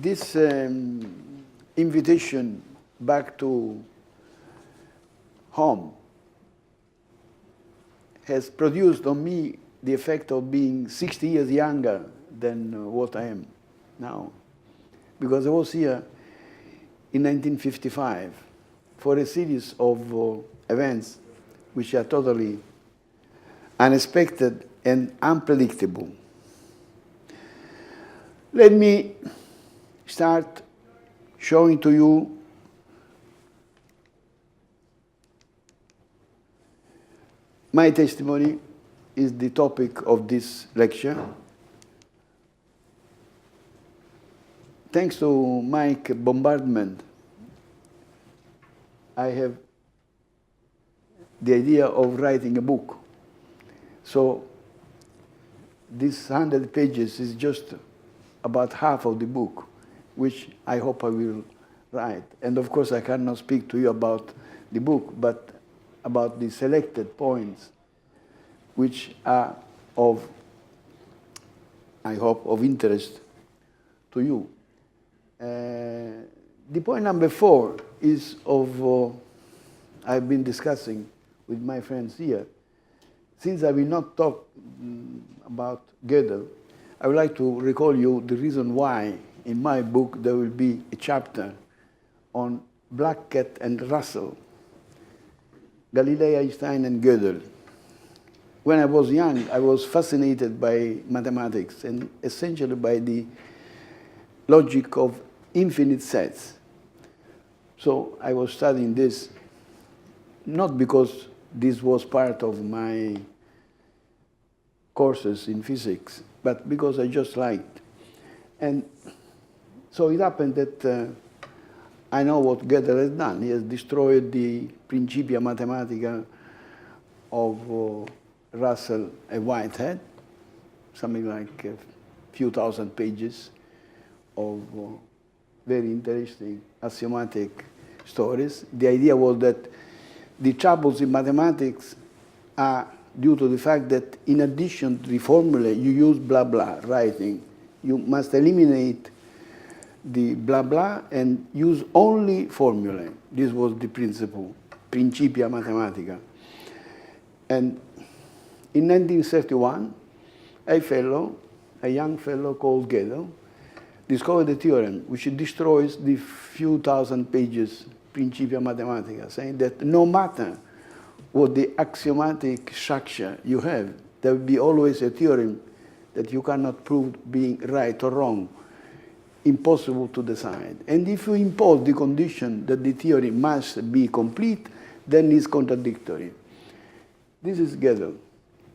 this invitation back to home has produced on me the effect of being 60 years younger than what I am now. Because I was here in 1955 for a series of events which are totally unexpected and unpredictable. Let me start showing to you my testimony is the topic of this lecture. Thanks to Mike's bombardment, I have the idea of writing a book. So this 100 pages is just about half of the book, which I hope I will write. And of course, I cannot speak to you about the book, but about the selected points, which are of, I hope, of interest to you. The point number 4 is of, I've been discussing with my friends here. Since I will not talk about Gödel, I would like to recall you the reason why in my book there will be a chapter on Blackett and Russell, Galilei, Einstein, and Gödel. When I was young, I was fascinated by mathematics and essentially by the logic of infinite sets. So I was studying this, not because this was part of my courses in physics, but because I just liked. And so it happened that I know what Gödel has done. He has destroyed the Principia Mathematica of Russell and Whitehead, something like a few thousand pages of very interesting axiomatic stories. The idea was that the troubles in mathematics are due to the fact that in addition to the formula, you use blah blah writing. You must eliminate the blah blah and use only formulae. This was the principle, Principia Mathematica. And in 1931, a young fellow called Gödel, discovered a theorem which destroys the few thousand pages Principia Mathematica, saying that no matter what the axiomatic structure you have, there will be always a theorem that you cannot prove being right or wrong, impossible to decide. And if you impose the condition that the theory must be complete, then it's contradictory. This is Gödel.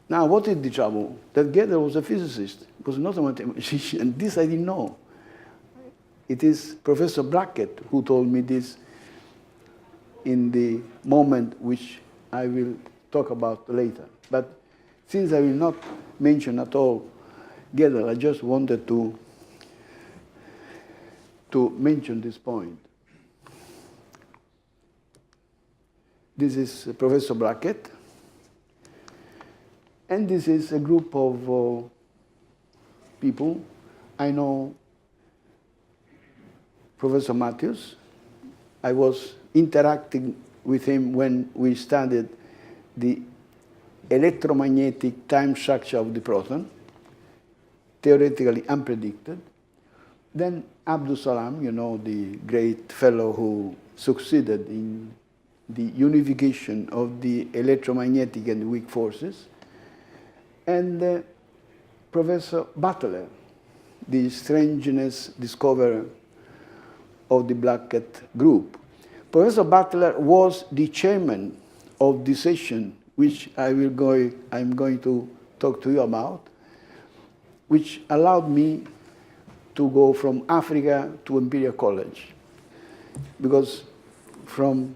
Now, what is the trouble? That Gödel was a physicist, was not a mathematician, and this I didn't know. It is Professor Blackett who told me this in the moment which I will talk about later. But since I will not mention at all Gödel, I just wanted to mention this point. This is Professor Blackett, and this is a group of people. I know Professor Matthews. I was interacting with him when we studied the electromagnetic time structure of the proton, theoretically unpredicted. Then Abdus Salam, you know, the great fellow who succeeded in the unification of the electromagnetic and weak forces. And Professor Butler, the strangeness discoverer of the Blackett group. Professor Butler was the chairman of the session which I'm going to talk to you about, which allowed me to go from Africa to Imperial College. Because from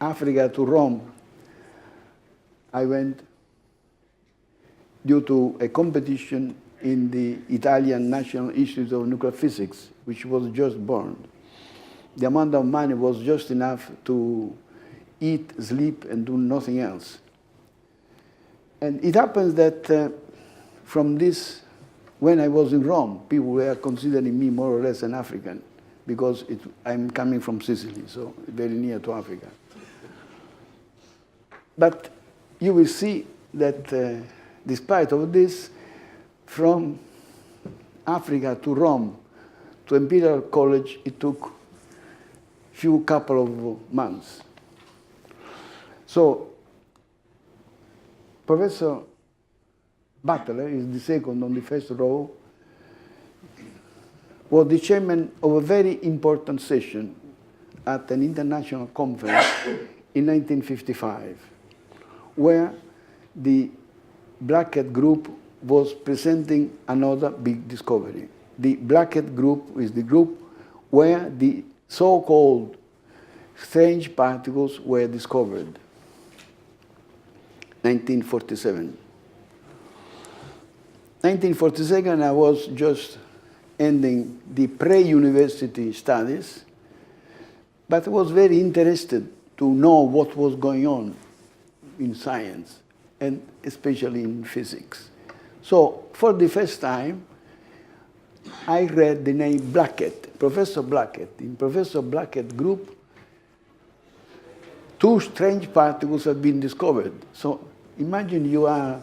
Africa to Rome, I went due to a competition in the Italian National Institute of Nuclear Physics, which was just born. The amount of money was just enough to eat, sleep, and do nothing else. And it happens that from this When I was in Rome, people were considering me more or less an African because I'm coming from Sicily, so very near to Africa. But you will see that despite of this, from Africa to Rome to Imperial College, it took couple of months. So Professor Butler is the second on the first row, was the chairman of a very important session at an international conference in 1955, where the Blackett group was presenting another big discovery. The Blackett group is the group where the so-called strange particles were discovered, 1947. 1947, I was just ending the pre-university studies, but I was very interested to know what was going on in science, and especially in physics. So, for the first time, I read the name Blackett, Professor Blackett. In Professor Blackett group, 2 strange particles have been discovered. So, imagine you are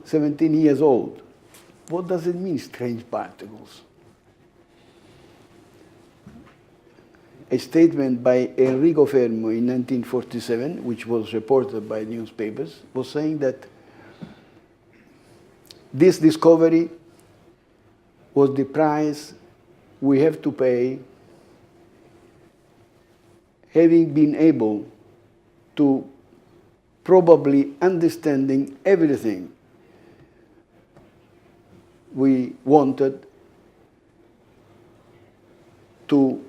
17 years old. What does it mean, strange particles? A statement by Enrico Fermo in 1947, which was reported by newspapers, was saying that this discovery was the price we have to pay having been able to probably understanding everything we wanted to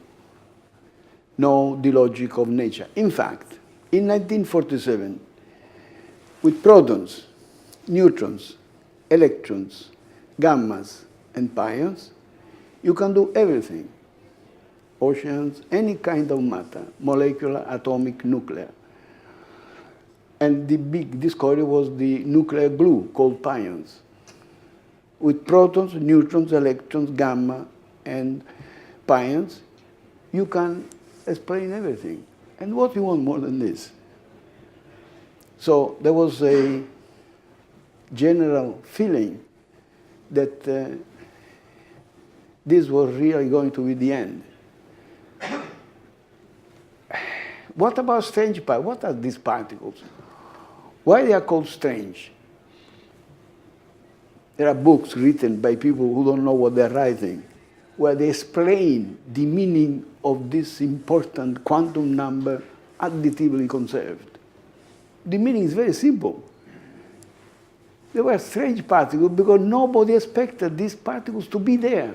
know the logic of nature. In fact, in 1947, with protons, neutrons, electrons, gammas, and pions, you can do everything. Oceans, any kind of matter, molecular, atomic, nuclear. And the big discovery was the nuclear glue called pions. With protons, neutrons, electrons, gamma, and pions, you can explain everything. And what you want more than this? So there was a general feeling that this was really going to be the end. What about strange particles? What are these particles? Why they are called strange? There are books written by people who don't know what they're writing, where they explain the meaning of this important quantum number additively conserved. The meaning is very simple. They were strange particles because nobody expected these particles to be there.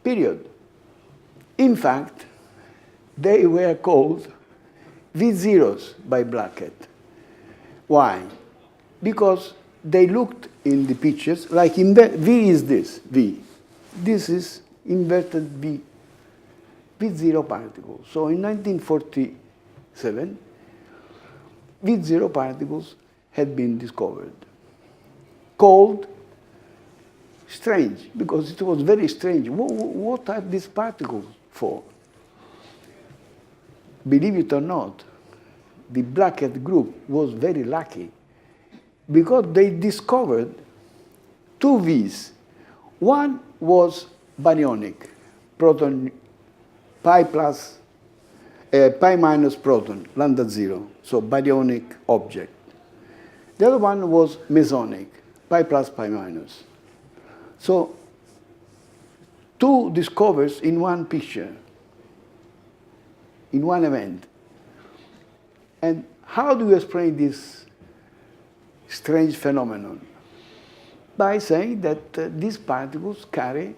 Period. In fact, they were called V-zeros by Blackett. Why? Because they looked in the pictures like V is this, V. This is inverted V, V0 particles. So in 1947, V0 particles had been discovered, called strange, because it was very strange. What are these particles for? Believe it or not, the Blackett group was very lucky because they discovered 2 V's. One was baryonic, proton, pi minus proton, lambda 0, so baryonic object. The other one was mesonic, pi plus, pi minus. So 2 discoveries in one picture, in one event. And how do you explain this strange phenomenon? By saying that these particles carry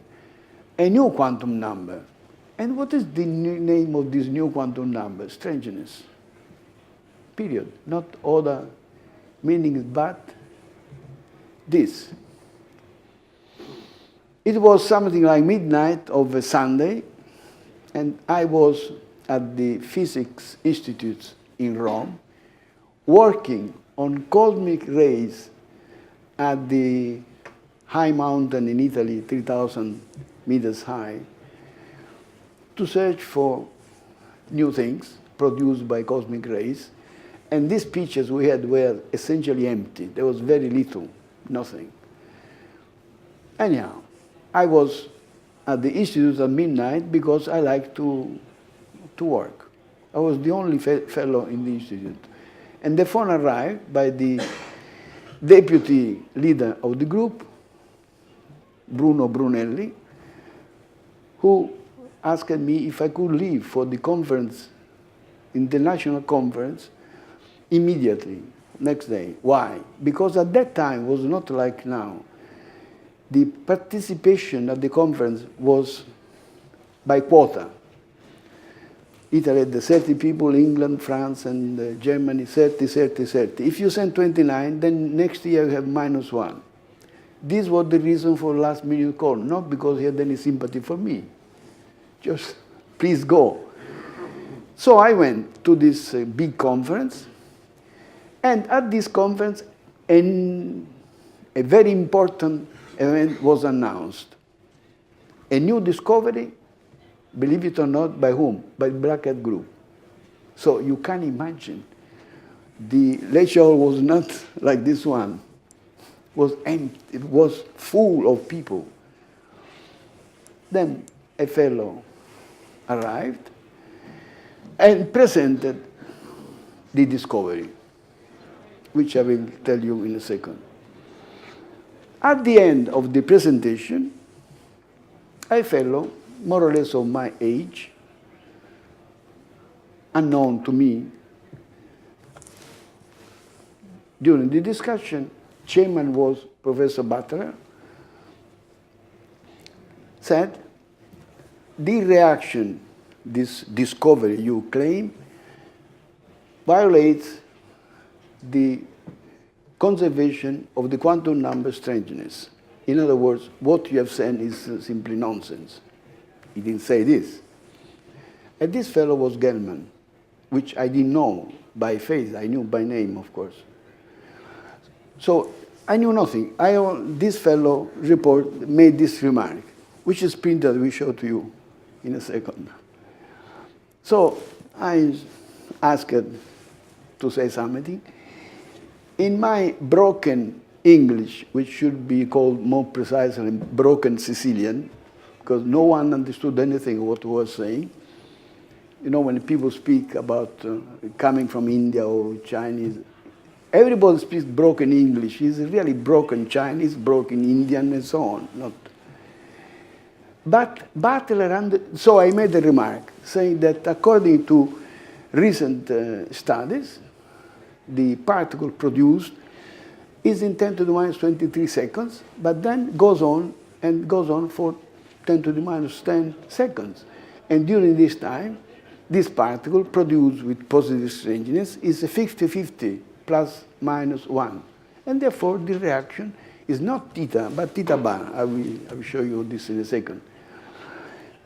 a new quantum number. And what is the name of this new quantum number? Strangeness. Period. Not other meanings, but this. It was something like midnight of a Sunday, and I was at the Physics Institute in Rome, working on cosmic rays at the high mountain in Italy, 3,000 meters high, to search for new things produced by cosmic rays. And these pictures we had were essentially empty. There was very little, nothing. Anyhow, I was at the institute at midnight because I like to work. I was the only fellow in the institute. And the phone arrived by the deputy leader of the group, Bruno Brunelli, who asked me if I could leave for the conference, international conference, immediately, next day. Why? Because at that time it was not like now. The participation at the conference was by quota. Italy had 30 people, England, France, and Germany, 30, 30, 30. If you send 29, then next year you have -1. This was the reason for last minute call, not because he had any sympathy for me. Just, please go. So I went to this big conference, and at this conference, a very important event was announced. A new discovery, believe it or not, by whom? By the Blackett group. So you can imagine, the lecture hall was not like this one. It was empty, it was full of people. Then a fellow arrived and presented the discovery, which I will tell you in a second. At the end of the presentation, a fellow, more or less of my age, unknown to me, during the discussion, chairman was Professor Butler, said, the reaction, this discovery you claim, violates the conservation of the quantum number strangeness. In other words, what you have said is simply nonsense. He didn't say this. And this fellow was Gell-Mann, which I didn't know by face. I knew by name, of course. So I knew nothing. This fellow made this remark, which is printed, we show to you in a second. So I asked to say something. In my broken English, which should be called more precisely broken Sicilian, because no one understood anything of what I was saying. You know, when people speak about coming from India or Chinese, everybody speaks broken English. It's really broken Chinese, broken Indian, and so on. But Butler, so I made a remark saying that according to recent studies, the particle produced is in 10 to the minus 23 seconds, but then goes on and goes on for 10 to the minus 10 seconds. And during this time, this particle produced with positive strangeness is a 50-50 plus minus 1. And therefore, the reaction is not theta, but theta bar. I will show you this in a second.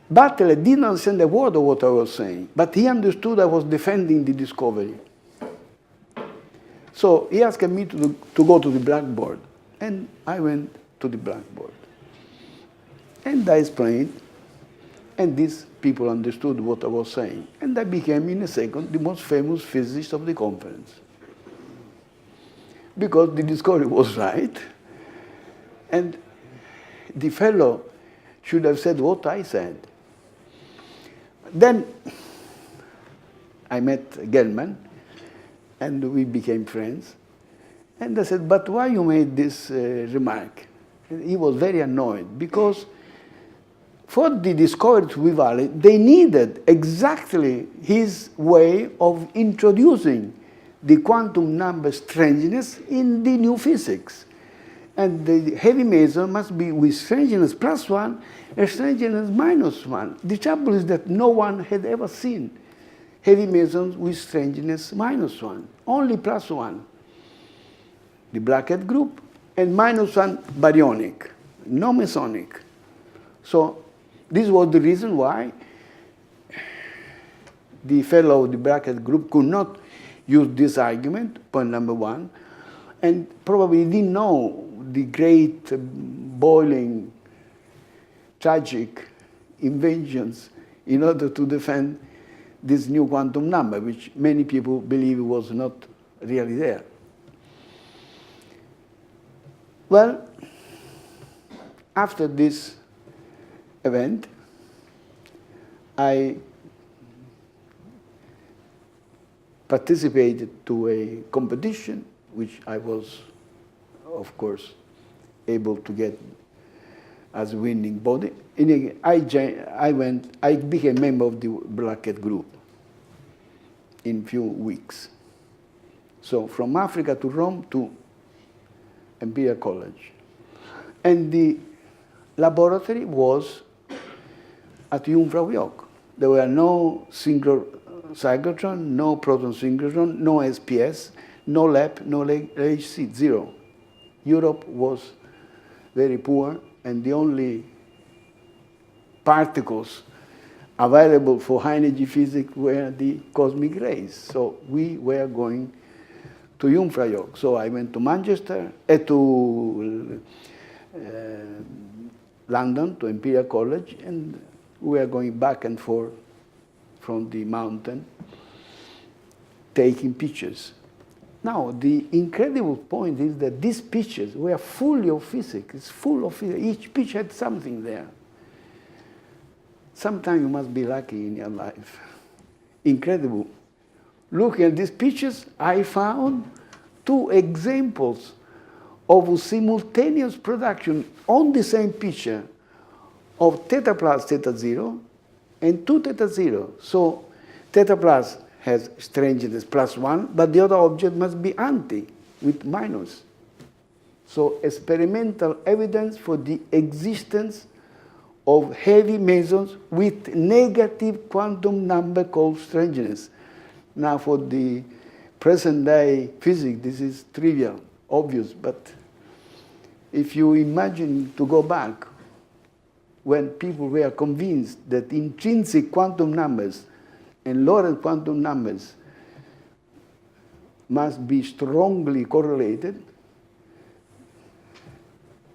Butler didn't understand a word of what I was saying, but he understood I was defending the discovery. So he asked me to go to the blackboard, and I went to the blackboard. And I explained, and these people understood what I was saying. And I became, in a second, the most famous physicist of the conference. Because the discovery was right, and the fellow should have said what I said. Then I met Gell-Mann, and we became friends. And I said, but why you made this remark? And he was very annoyed, because for the discovery to be valid, they needed exactly his way of introducing the quantum number strangeness in the new physics. And the heavy meson must be with strangeness plus 1 and strangeness minus 1. The trouble is that no one had ever seen heavy mesons with strangeness minus 1, only plus 1. The Blackett group, and minus 1 baryonic, no mesonic. So this was the reason why the fellow of the Blackett group could not use this argument, point number 1, and probably didn't know the great boiling, tragic inventions in order to defend this new quantum number, which many people believe was not really there. Well, after this event, I participated to a competition, which I was, of course, able to get as winning body. I became a member of the Blackett group in few weeks. So from Africa to Rome to Imperial College. And the laboratory was at Jungfraujoch. There were no cyclotron, no proton synchrotron, no SPS, no LEP, no LHC, zero. Europe was very poor, and the only particles available for high-energy physics were the cosmic rays. So we were going to Jungfraujoch. So I went to Manchester, to London, to Imperial College, and we were going back and forth from the mountain, taking pictures. Now, the incredible point is that these pictures were full of physics. It's full of physics. Each picture had something there. Sometimes you must be lucky in your life. Incredible. Looking at these pictures, I found two examples of simultaneous production on the same picture of theta plus theta 0 and 2 theta 0. So theta plus has strangeness +1, but the other object must be anti, with minus. So experimental evidence for the existence of heavy mesons with negative quantum number called strangeness. Now for the present day physics, this is trivial, obvious, but if you imagine to go back when people were convinced that intrinsic quantum numbers and Lorentz quantum numbers must be strongly correlated,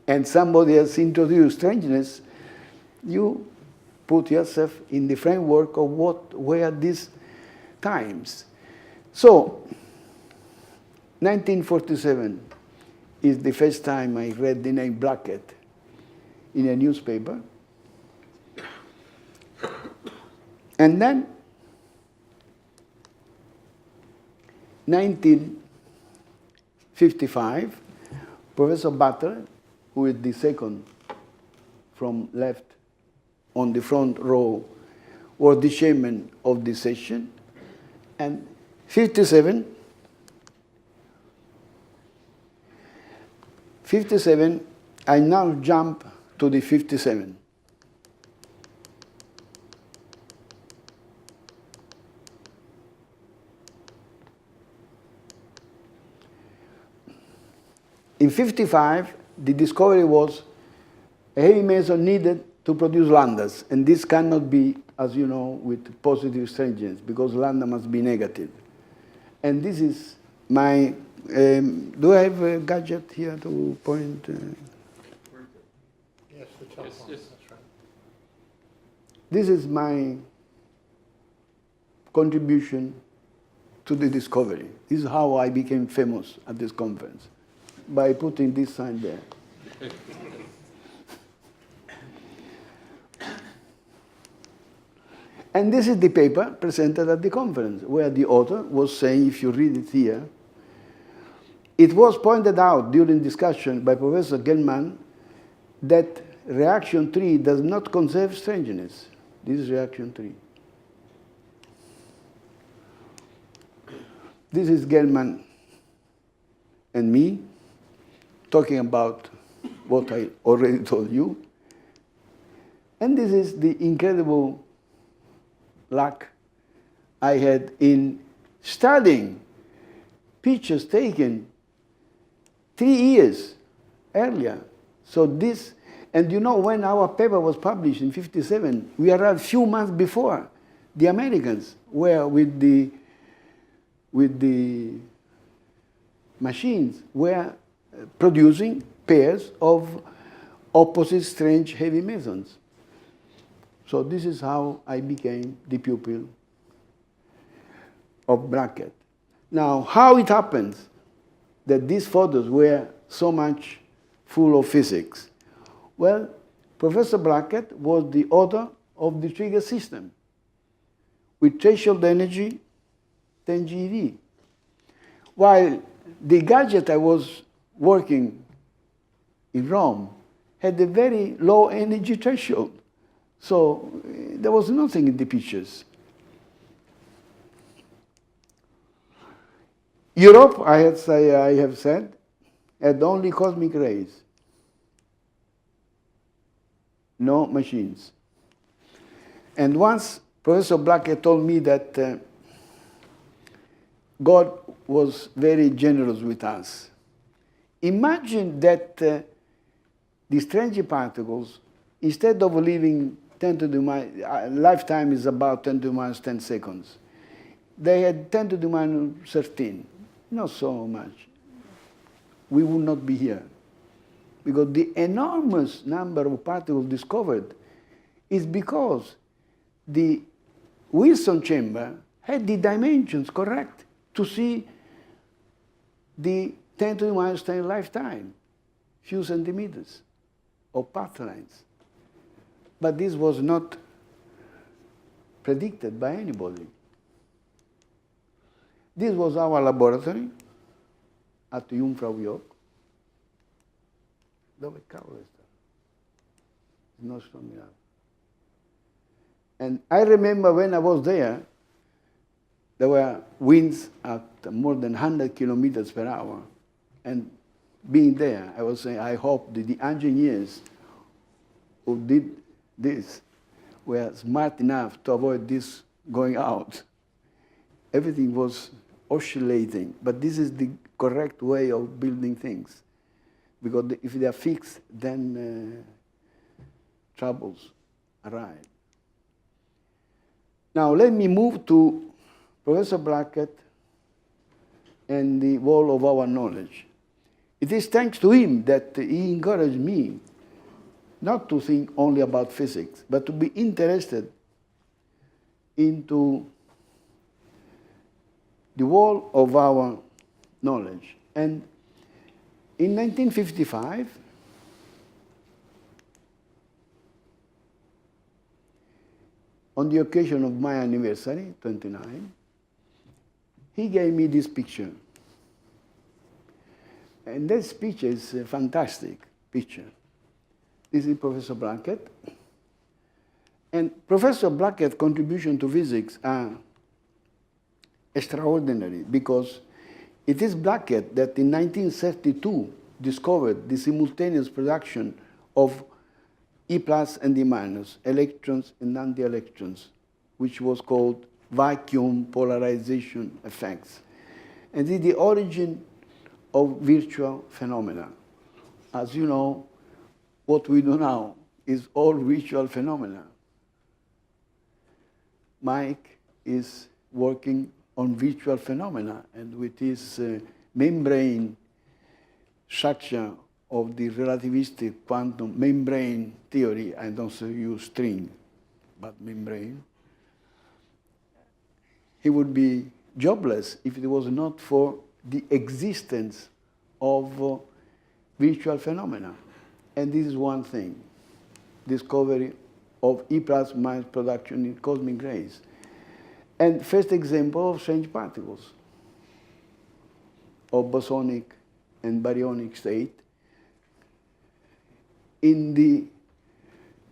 and somebody has introduced strangeness, you put yourself in the framework of what were these times. So, 1947 is the first time I read the name Blackett in a newspaper. And then 1955, Professor Butler, who is the second from left on the front row, was the chairman of the session. And 57, I now jump to the 57. In 55, the discovery was a heavy meson needed to produce lambdas, and this cannot be, as you know, with positive strangeness, because lambda must be negative. And this is my, do I have a gadget here to point? Yes, the telephone, Yes. that's right. This is my contribution to the discovery. This is how I became famous at this conference, by putting this sign there. And this is the paper presented at the conference, where the author was saying, if you read it here, it was pointed out during discussion by Professor Gelman that reaction 3 does not conserve strangeness. This is reaction 3. This is Gelman and me talking about what I already told you. And this is the incredible luck I had in studying pictures taken 3 years earlier. So this, and you know, when our paper was published in 57, we arrived a few months before the Americans were with the machines were producing pairs of opposite strange heavy mesons. So this is how I became the pupil of Blackett. Now, how it happens that these photos were so much full of physics? Well, Professor Blackett was the author of the trigger system with threshold energy 10 GeV. While the gadget I was working in Rome had a very low energy threshold. So there was nothing in the pictures. Europe, I have said, had only cosmic rays, no machines. And once Professor Blackett told me that God was very generous with us. Imagine that the strange particles, instead of living 10 to the minus, lifetime is about 10 to the minus 10 seconds. They had 10 to the minus 13, not so much. We would not be here. Because the enormous number of particles discovered is because the Wilson chamber had the dimensions correct to see the 10 to the minus 10 lifetime, few centimeters of path lines. But this was not predicted by anybody. This was our laboratory at Jungfrau Joch. Dove cavolo è stato? Non sto mirando. And I remember when I was there were winds at more than 100 kilometers per hour. And being there, I was saying, I hope that the engineers who did this were smart enough to avoid this going out. Everything was oscillating, but this is the correct way of building things. Because if they are fixed, then troubles arise. Now let me move to Professor Blackett and the wall of our knowledge. It is thanks to him that he encouraged me not to think only about physics, but to be interested into the wall of our knowledge. And in 1955, on the occasion of my anniversary, 29, he gave me this picture. And this picture is a fantastic picture. This is Professor Blackett. And Professor Blackett's contribution to physics are extraordinary because it is Blackett that in 1932 discovered the simultaneous production of E plus and E minus, electrons and anti-electrons, which was called vacuum polarization effects. And this is the origin of virtual phenomena. As you know, what we do now is all virtual phenomena. Mike is working on virtual phenomena, and with his membrane structure of the relativistic quantum membrane theory, I don't use string, but membrane, he would be jobless if it was not for the existence of virtual phenomena. And this is one thing, discovery of E plus minus production in cosmic rays. And first example of strange particles, of bosonic and baryonic state in the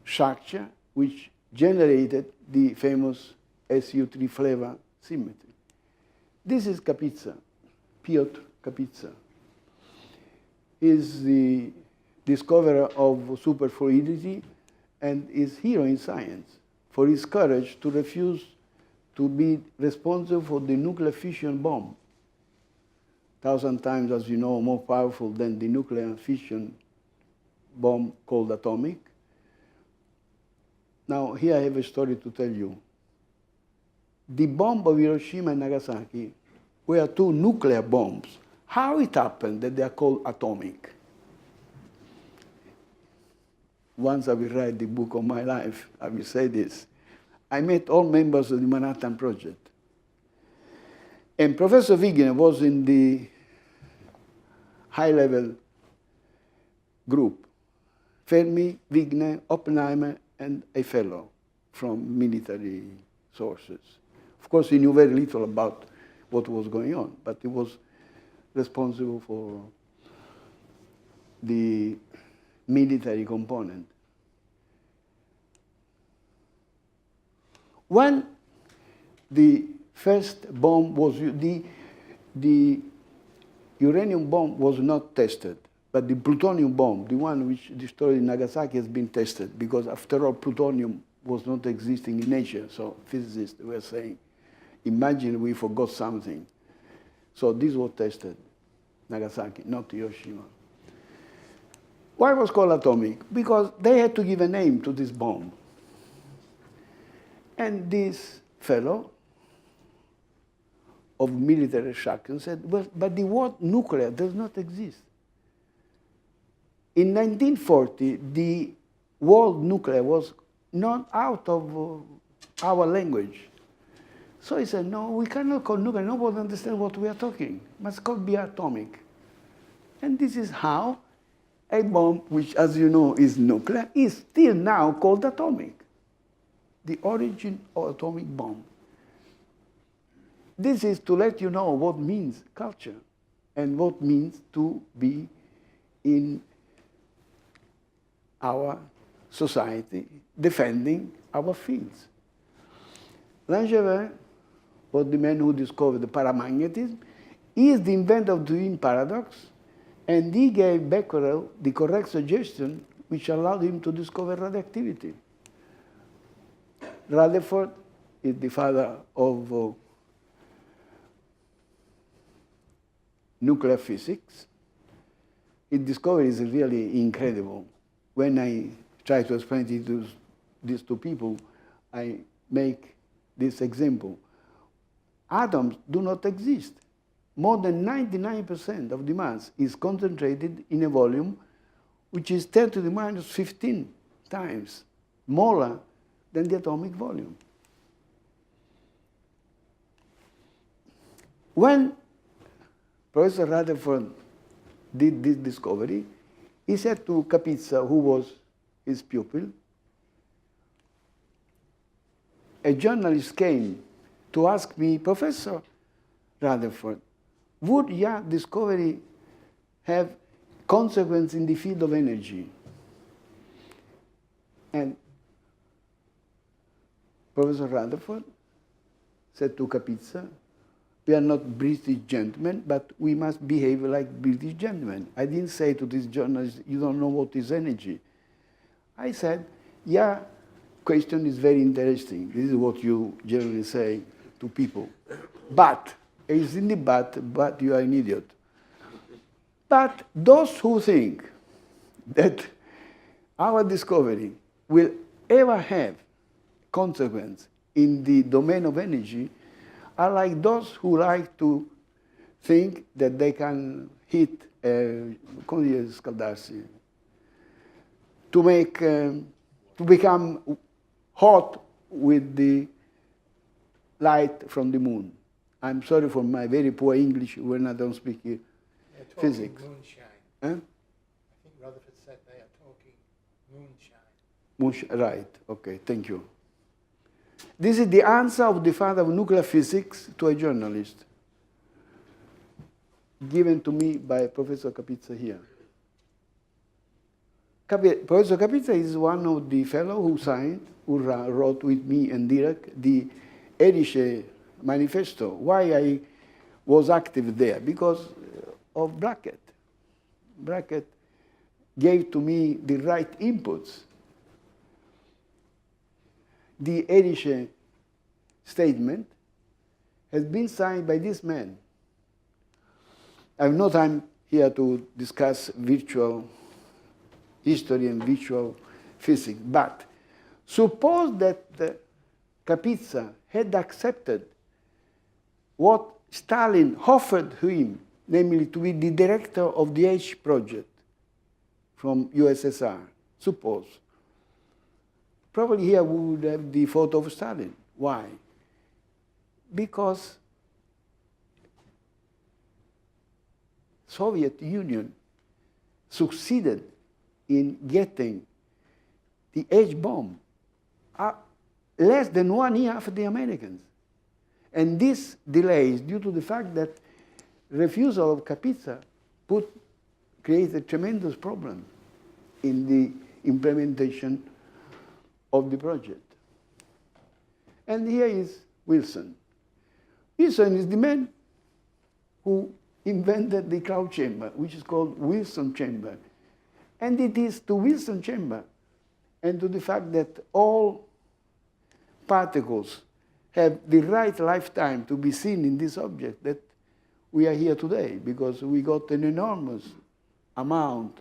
structure which generated the famous SU3 flavor symmetry. This is Kapitsa, Piotr Kapitsa. He is the discoverer of superfluidity and is hero in science for his courage to refuse to be responsible for the nuclear fission bomb. 1,000 times, as you know, more powerful than the nuclear fission bomb called atomic. Now, here I have a story to tell you. The bomb of Hiroshima and Nagasaki were two nuclear bombs. How it happened that they are called atomic? once I will write the book of my life, I will say this. I met all members of the Manhattan Project. And Professor Wigner was in the high-level group. Fermi, Wigner, Oppenheimer, and a fellow from military sources. Of course, he knew very little about what was going on, but he was responsible for the military component. When the first bomb was, the uranium bomb was not tested, but the plutonium bomb, the one which destroyed Nagasaki, has been tested, because after all, plutonium was not existing in nature. So physicists were saying, imagine we forgot something. So this was tested, Nagasaki, not Hiroshima. Why was it called atomic? Because they had to give a name to this bomb. And this fellow of military shock said, well, but the word nuclear does not exist. In 1940, the word nuclear was not out of our language. So he said, no, we cannot call nuclear. Nobody understands what we are talking. It must be atomic. And this is how a bomb, which, as you know, is nuclear, is still now called atomic. The origin of atomic bomb. This is to let you know what means culture and what means to be in our society defending our fields. Langevin was the man who discovered the paramagnetism. He is the inventor of the twin paradox, and he gave Becquerel the correct suggestion which allowed him to discover radioactivity. Rutherford is the father of nuclear physics. His discovery is really incredible. When I try to explain it to these two people, I make this example. Atoms do not exist. More than 99% of the mass is concentrated in a volume which is 10 to the minus 15 times smaller than the atomic volume. When Professor Rutherford did this discovery, he said to Kapitsa, who was his pupil, a journalist came to ask me, Professor Rutherford, would your discovery have consequence in the field of energy? And Professor Rutherford said to Kapitsa, we are not British gentlemen, but we must behave like British gentlemen. I didn't say to this journalist, you don't know what is energy. I said, yeah, question is very interesting. This is what you generally say to people. But, it's in the but you are an idiot. But those who think that our discovery will ever have consequence in the domain of energy are like those who like to think that they can hit, come dire scaldarsi, to become hot with the light from the moon. I'm sorry for my very poor English when I don't speak physics. Moonshine. Huh? I think Rutherford said they are talking moonshine. Moonshine, right, okay, thank you. This is the answer of the father of nuclear physics to a journalist, given to me by Professor Kapitsa here. Professor Kapitsa is one of the fellows who wrote with me and Dirac the Erice manifesto. Why I was active there? Because of Blackett. Blackett gave to me the right inputs. The Erice statement has been signed by this man. I have no time here to discuss virtual history and virtual physics, but suppose that Kapitsa had accepted what Stalin offered him, namely to be the director of the H project from USSR. Suppose probably here we would have the photo of Stalin. Why? Because Soviet Union succeeded in getting the H-bomb less than 1 year after the Americans. And this delay is due to the fact that refusal of Kapitsa created tremendous problem in the implementation of the project. And here is Wilson. Wilson is the man who invented the cloud chamber, which is called Wilson chamber. And it is to Wilson chamber and to the fact that all particles have the right lifetime to be seen in this object that we are here today, because we got an enormous amount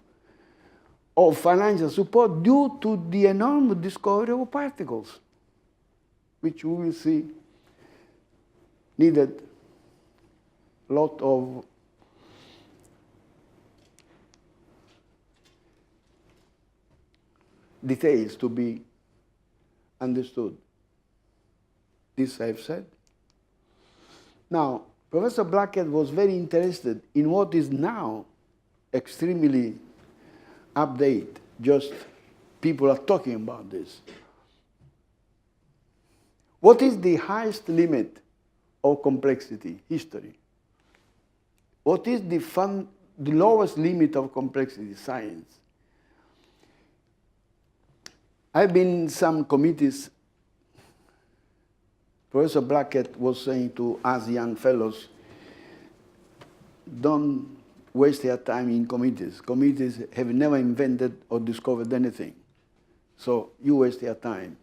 of financial support due to the enormous discovery of particles, which we will see needed a lot of details to be understood. This I've said. Now, Professor Blackett was very interested in what is now extremely updated. Just people are talking about this. What is the highest limit of complexity? History. What is the lowest limit of complexity? Science. I've been in some committees. Professor Blackett was saying to us young fellows, don't waste your time in committees. Committees have never invented or discovered anything. So you waste your time.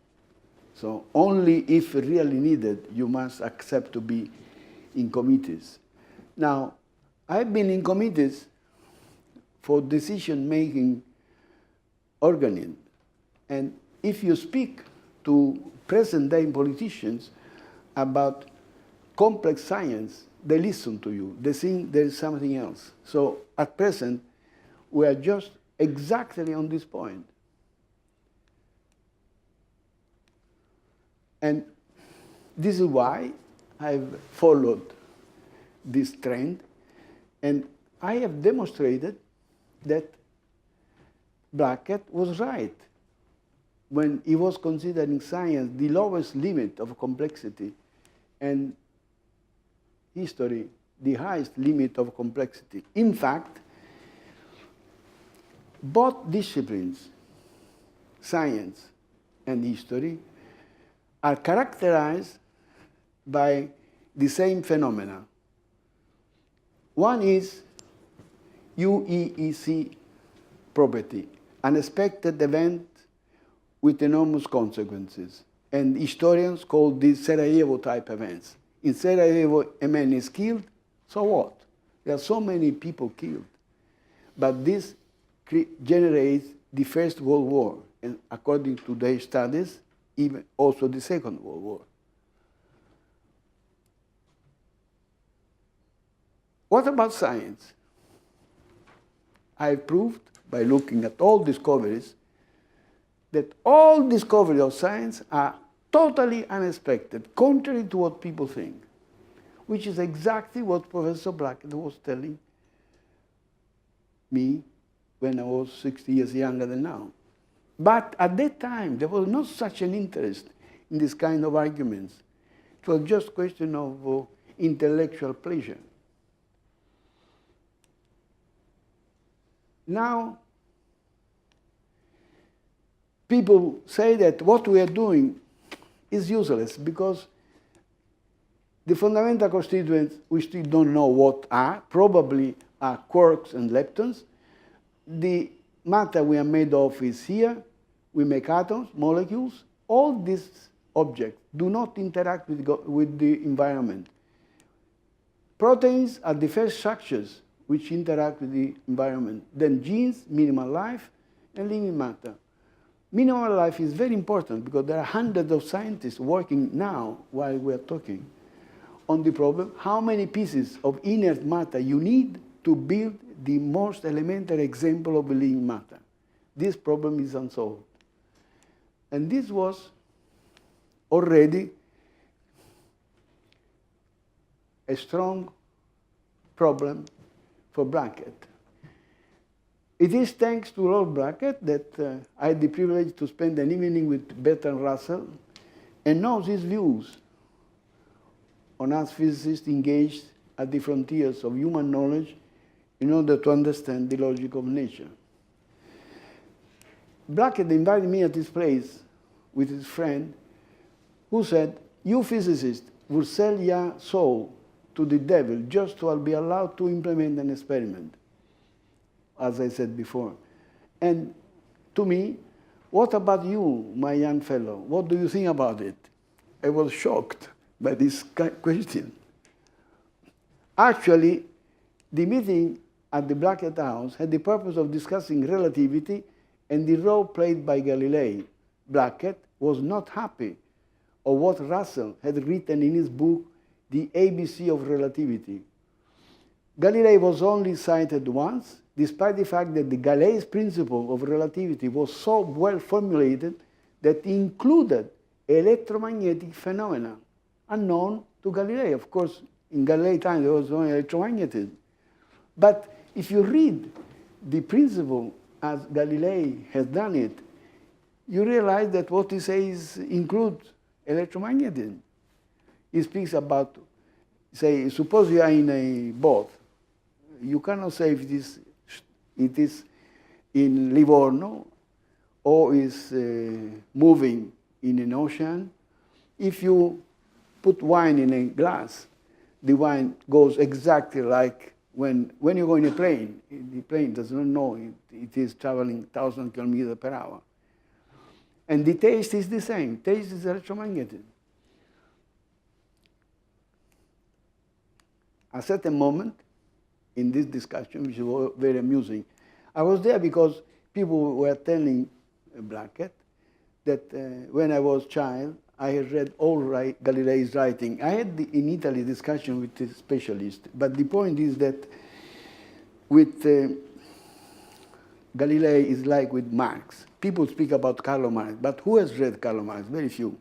So only if really needed, you must accept to be in committees. Now, I've been in committees for decision-making organisms. And if you speak to present-day politicians about complex science, they listen to you. They think there is something else. So at present, we are just exactly on this point. And this is why I've followed this trend. And I have demonstrated that Blackett was right when he was considering science the lowest limit of complexity and history the highest limit of complexity. In fact, both disciplines, science and history, are characterized by the same phenomena. One is UEEC property, unexpected event with enormous consequences. And historians call these Sarajevo-type events. In Sarajevo, a man is killed, so what? There are so many people killed. But this generates the First World War, and according to their studies, even also the Second World War. What about science? I proved by looking at all discoveries that all discoveries of science are totally unexpected, contrary to what people think, which is exactly what Professor Blackett was telling me when I was 60 years younger than now. But at that time, there was not such an interest in this kind of arguments. It was just a question of intellectual pleasure. Now, people say that what we are doing is useless because the fundamental constituents we still don't know what are, probably are quarks and leptons. The matter we are made of is here. We make atoms, molecules. All these objects do not interact with the environment. Proteins are the first structures which interact with the environment. Then genes, minimal life, and living matter. Minimal life is very important because there are hundreds of scientists working now while we are talking on the problem, how many pieces of inert matter you need to build the most elementary example of living matter. This problem is unsolved. And this was already a strong problem for Blackett. It is thanks to Lord Blackett that I had the privilege to spend an evening with Bertrand Russell and know his views on us physicists engaged at the frontiers of human knowledge in order to understand the logic of nature. Blackett invited me at his place with his friend, who said, "You physicists would sell your soul to the devil just to be allowed to implement an experiment," as I said before. And to me, "What about you, my young fellow? What do you think about it?" I was shocked by this question. Actually, the meeting at the Blackett House had the purpose of discussing relativity and the role played by Galilei. Blackett was not happy of what Russell had written in his book, The ABC of Relativity. Galilei was only cited once, despite the fact that the Galilei's principle of relativity was so well formulated that it included electromagnetic phenomena unknown to Galilei. Of course, in Galilei's time, there was no electromagnetism. But if you read the principle as Galilei has done it, you realize that what he says includes electromagnetism. He speaks about, say, suppose you are in a boat. You cannot say if it is in Livorno or is moving in an ocean. If you put wine in a glass, the wine goes exactly like when you go in a plane. The plane does not know it is traveling 1,000 kilometers per hour. And the taste is the same. Taste is electromagnetic. At a certain moment in this discussion, which was very amusing, I was there because people were telling Blackett that when I was a child, I had read all Galilei's writing. I had in Italy discussion with a specialist, but the point is that with Galilei is like with Marx. People speak about Karl Marx, but who has read Karl Marx? Very few,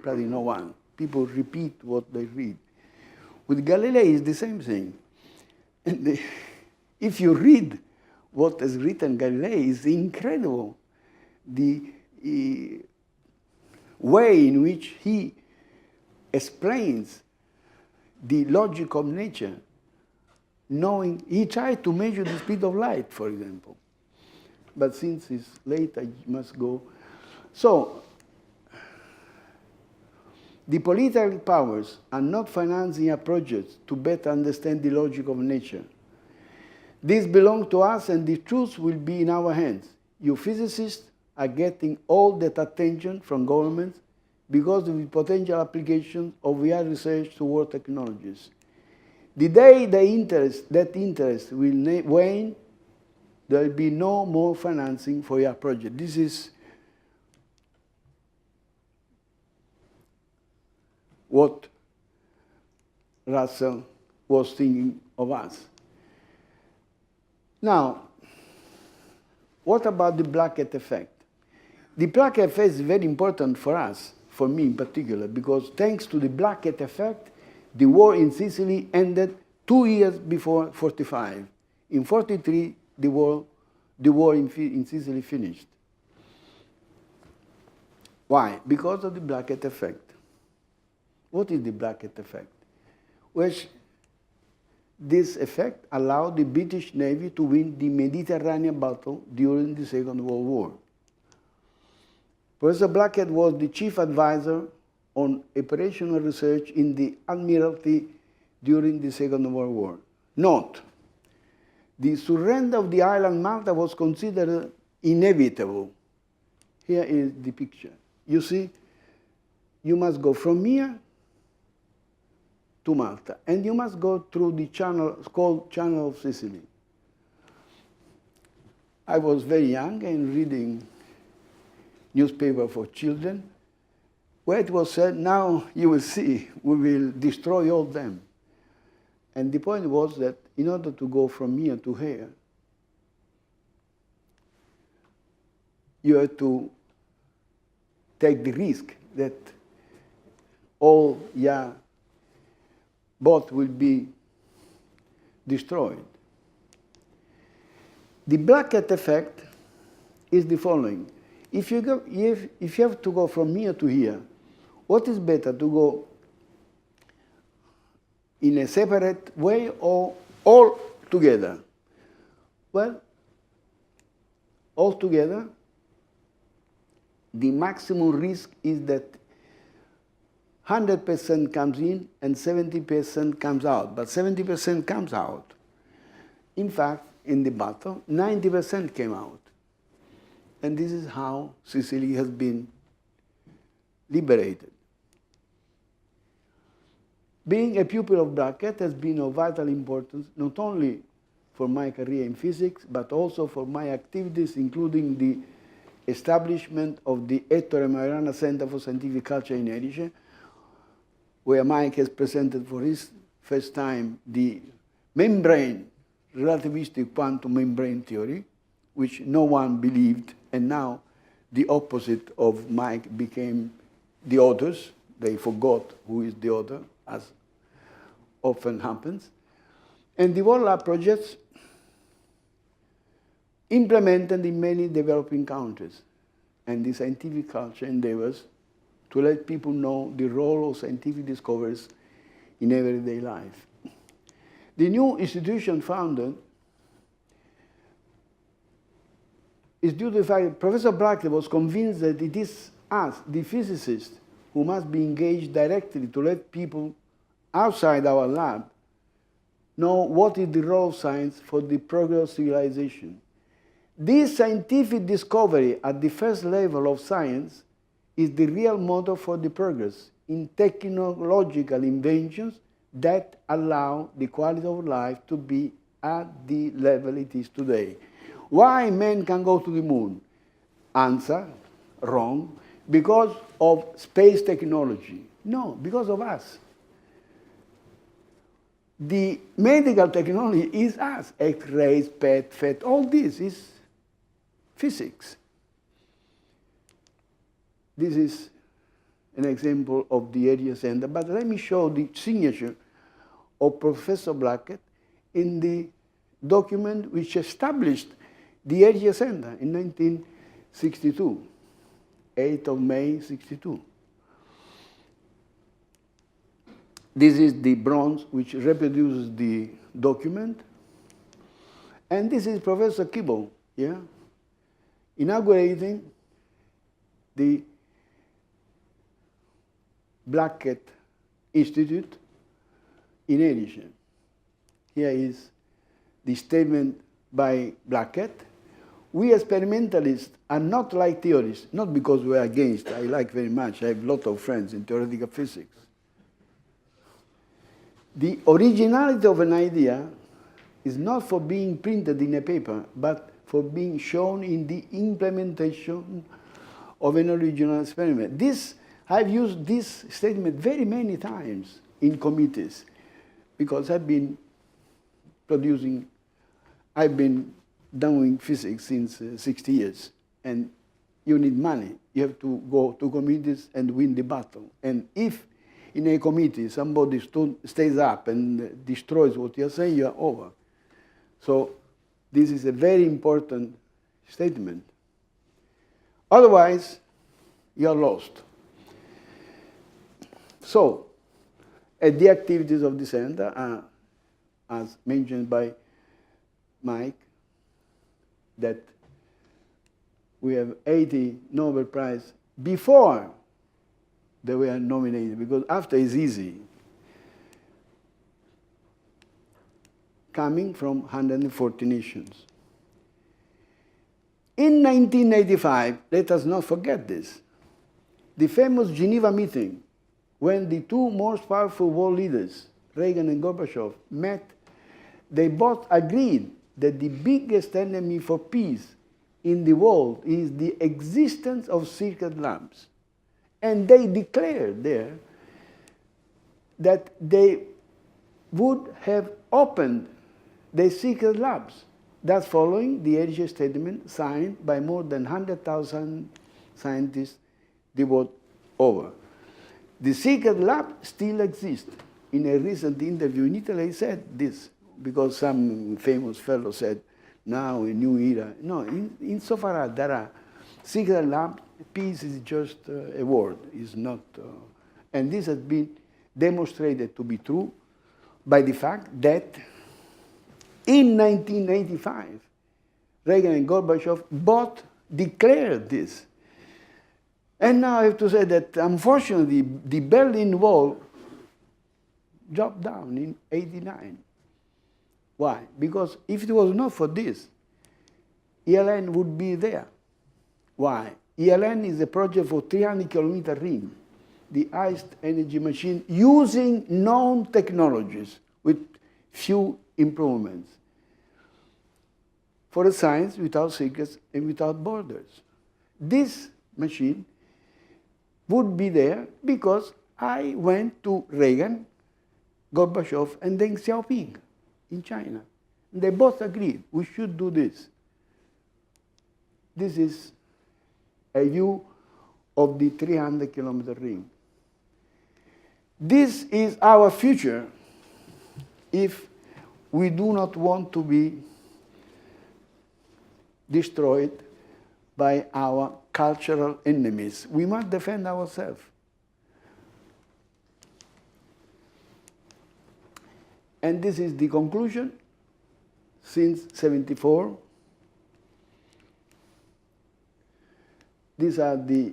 probably no one. People repeat what they read. With Galilei, it's the same thing. And if you read what has written Galilei, it's incredible. The way in which he explains the logic of nature, knowing he tried to measure the speed of light, for example. But since it's late, I must go. So, the political powers are not financing our projects to better understand the logic of nature. This belongs to us, and the truth will be in our hands. You physicists are getting all that attention from governments because of the potential application of your research toward technologies. The day that interest will wane, there will be no more financing for your project. This is what Russell was thinking of us. Now, what about the Blackett effect? The Blackett effect is very important for us, for me in particular, because thanks to the Blackett effect, the war in Sicily ended 2 years before 45. In 43, the war in Sicily finished. Why? Because of the Blackett effect. What is the Blackett effect? Which this effect allowed the British Navy to win the Mediterranean battle during the Second World War. Professor Blackett was the chief advisor on operational research in the Admiralty during the Second World War. Note, the surrender of the island Malta was considered inevitable. Here is the picture. You see, you must go from here to Malta, and you must go through the channel called Channel of Sicily. I was very young and reading newspaper for children, where it was said, now you will see, we will destroy all them. And the point was that in order to go from here to here, you have to take the risk that all both will be destroyed. The Blackett effect is the following. If you have to go from here to here, what is better, to go in a separate way or all together? Well, all together, the maximum risk is that 100% comes in and 70% comes out, but 70% comes out. In fact, in the battle, 90% came out. And this is how Sicily has been liberated. Being a pupil of Blackett has been of vital importance, not only for my career in physics, but also for my activities, including the establishment of the Ettore Majorana Center for Scientific Culture in Erice, where Mike has presented for his first time the membrane, relativistic quantum membrane theory, which no one believed, and now the opposite of Mike became the authors. They forgot who is the author, as often happens. And the World Lab projects implemented in many developing countries, and the scientific culture endeavors to let people know the role of scientific discoveries in everyday life. The new institution founded is due to the fact that Professor Blackett was convinced that it is us, the physicists, who must be engaged directly to let people outside our lab know what is the role of science for the progress of civilization. This scientific discovery at the first level of science is the real motor for the progress in technological inventions that allow the quality of life to be at the level it is today. Why man can go to the moon? Answer, wrong, because of space technology. No, because of us. The medical technology is us. X-rays, PET, FET, all this is physics. This is an example of the Erice Center, but let me show the signature of Professor Blackett in the document which established the Erice Center in 1962, 8th of May, 62. This is the bronze which reproduces the document. And this is Professor Kibble, inaugurating the Blackett Institute in Erice. Here is the statement by Blackett. We experimentalists are not like theorists, not because we are against, I like very much, I have a lot of friends in theoretical physics. The originality of an idea is not for being printed in a paper, but for being shown in the implementation of an original experiment. I've used this statement very many times in committees because I've been doing physics since 60 years, and you need money. You have to go to committees and win the battle. And if in a committee somebody stays up and destroys what you're saying, you're over. So this is a very important statement. Otherwise, you're lost. So, the activities of the center are, as mentioned by Mike, that we have 80 Nobel Prize before they were nominated, because after is easy. Coming from 140 nations. In 1985, let us not forget this, the famous Geneva meeting, when the two most powerful world leaders, Reagan and Gorbachev, met, they both agreed that the biggest enemy for peace in the world is the existence of secret labs. And they declared there that they would have opened the secret labs. That's following the Erice statement signed by more than 100,000 scientists devote over. The secret lab still exists. In a recent interview in Italy, he said this, because some famous fellow said, now a new era. No, insofar as there are secret lab, peace is just a word, is not. And this has been demonstrated to be true by the fact that in 1985, Reagan and Gorbachev both declared this. And now I have to say that, unfortunately, the Berlin Wall dropped down in '89. Why? Because if it was not for this, ELN would be there. Why? ELN is a project for 300-kilometer ring, the highest energy machine using known technologies with few improvements for a science without secrets and without borders. This machine would be there because I went to Reagan, Gorbachev, and Deng Xiaoping in China. And they both agreed we should do this. This is a view of the 300-kilometer ring. This is our future if we do not want to be destroyed by our cultural enemies. We must defend ourselves. And this is the conclusion. Since '74, these are the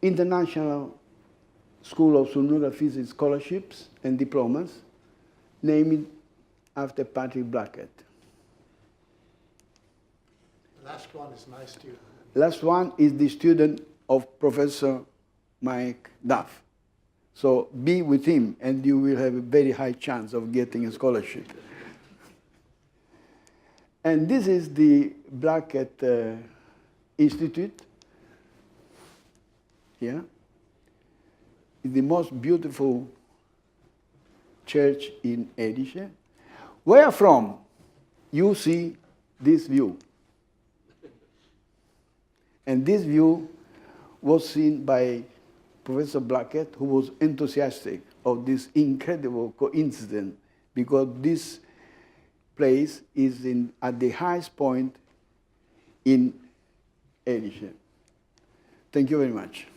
International School of Subnuclear Physics scholarships and diplomas named after Patrick Blackett. The last one is my student. Last one is the student of Professor Mike Duff. So be with him, and you will have a very high chance of getting a scholarship. And this is the Blackett Institute here. It's the most beautiful church in Erice. Where from you see this view. And this view was seen by Professor Blackett, who was enthusiastic of this incredible coincidence, because this place is at the highest point in Erice. Thank you very much.